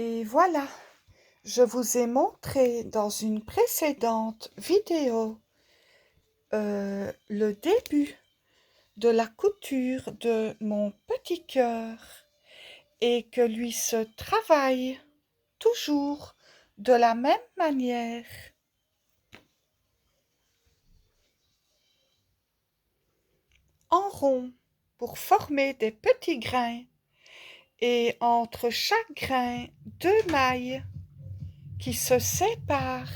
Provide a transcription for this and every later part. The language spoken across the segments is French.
Et voilà, je vous ai montré dans une précédente vidéo le début de la couture de mon petit cœur et que lui se travaille toujours de la même manière. En rond pour former des petits grains et entre chaque grain deux mailles qui se séparent.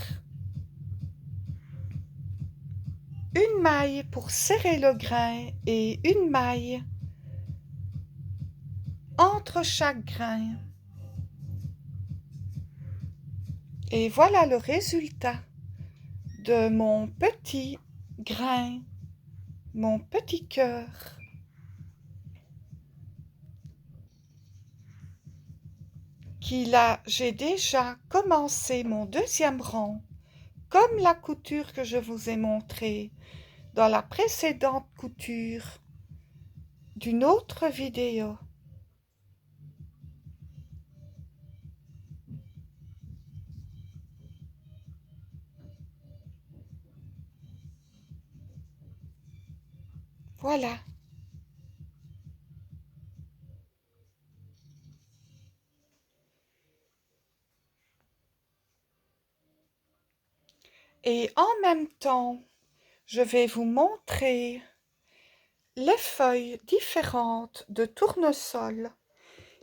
Une maille pour serrer le grain et une maille entre chaque grain. Et voilà le résultat de mon petit grain, mon petit cœur. J'ai déjà commencé mon deuxième rang, comme la couture que je vous ai montrée dans la précédente couture d'une autre vidéo. Voilà. Et en même temps, je vais vous montrer les feuilles différentes de tournesol.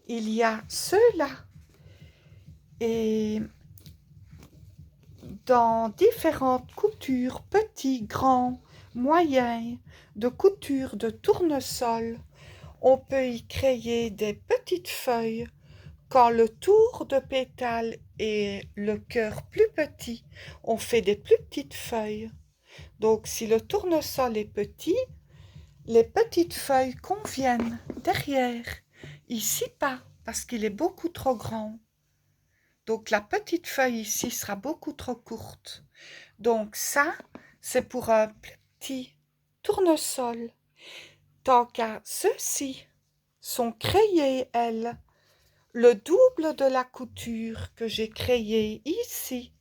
Il y a ceux-là et dans différentes coutures, petits, grands, moyens, de couture de tournesol, on peut y créer des petites feuilles. Quand le tour de pétale et le cœur plus petit, on fait des plus petites feuilles. Donc si le tournesol est petit, les petites feuilles conviennent derrière. Ici pas, parce qu'il est beaucoup trop grand. Donc la petite feuille ici sera beaucoup trop courte. Donc ça, c'est pour un plus petit tournesol. Tant qu'à ceux-ci sont créés, elles, le double de la couture que j'ai créée ici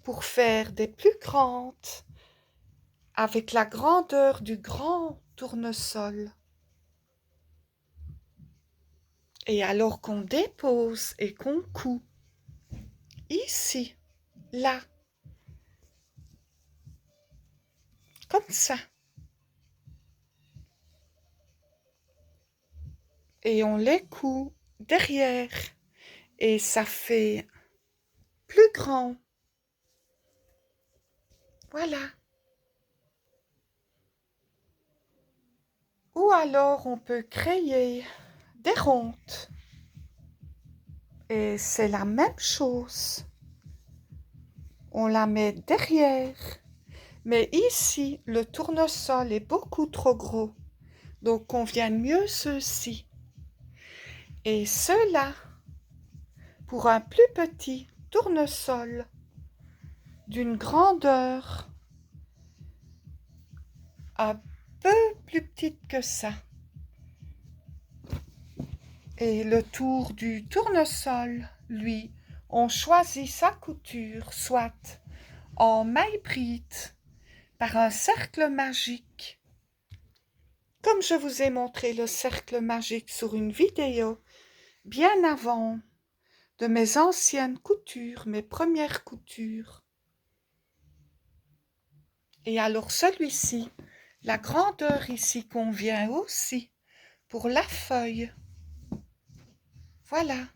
pour faire des plus grandes avec la grandeur du grand tournesol. Et alors qu'on dépose et qu'on coud ici, là, comme ça. Et on les coud derrière et ça fait plus grand. Voilà. Ou alors on peut créer des rondes. Et c'est la même chose. On la met derrière. Mais ici, le tournesol est beaucoup trop gros. Donc conviennent mieux ceux-ci. Et ceux-là, pour un plus petit tournesol d'une grandeur un peu plus petite que ça. Et le tour du tournesol, lui, on choisit sa couture, soit en maille bride, par un cercle magique. Comme je vous ai montré le cercle magique sur une vidéo, bien avant de mes anciennes coutures, mes premières coutures. Et alors celui-ci, la grandeur ici convient aussi pour la feuille. Voilà.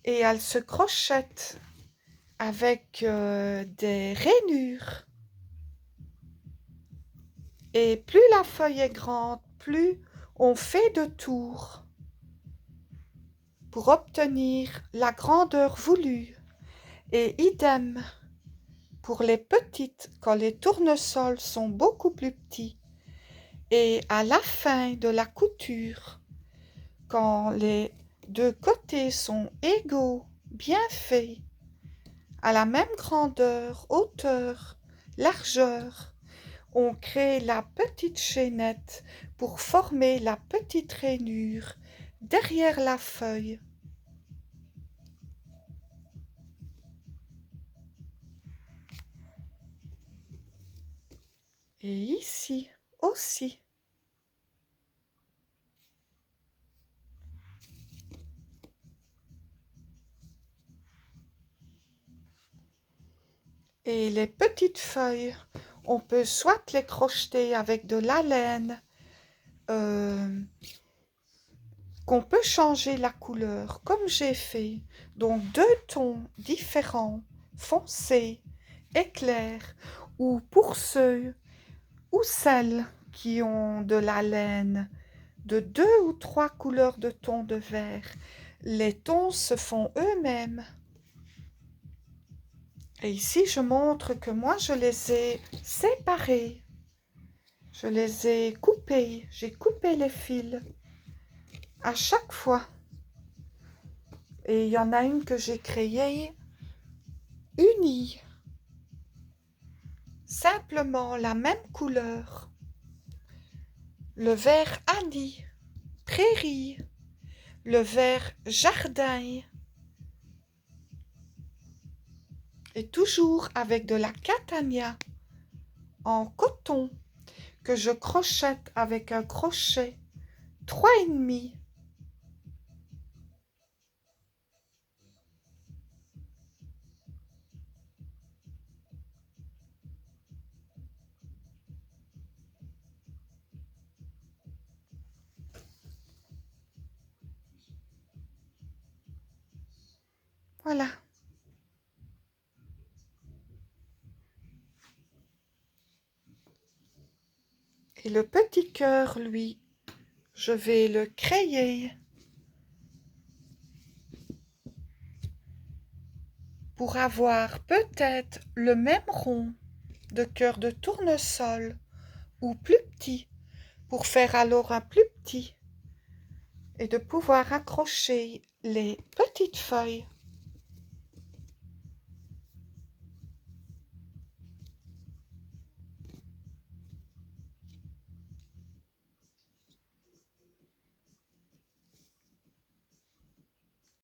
Et elle se crochette avec des rainures. Et plus la feuille est grande, plus on fait de tours pour obtenir la grandeur voulue. Et idem pour les petites, quand les tournesols sont beaucoup plus petits. Et à la fin de la couture, quand les deux côtés sont égaux, bien faits, à la même grandeur, hauteur, largeur, on crée la petite chaînette pour former la petite rainure derrière la feuille. Et ici aussi. Et les petites feuilles, on peut soit les crocheter avec de la laine, qu'on peut changer la couleur comme j'ai fait. Donc 2 tons différents, foncé et clair, ou pour ceux ou celles qui ont de la laine de 2 ou 3 couleurs de tons de vert, les tons se font eux-mêmes. Et ici, je montre que moi, je les ai séparés. Je les ai coupés. J'ai coupé les fils à chaque fois. Et il y en a une que j'ai créée unie. Simplement la même couleur. Le vert anis, prairie. Le vert jardin. Et toujours avec de la catania en coton que je crochette avec un crochet 3,5. Voilà. Et le petit cœur, lui, je vais le créer pour avoir peut-être le même rond de cœur de tournesol ou plus petit, pour faire alors un plus petit et de pouvoir accrocher les petites feuilles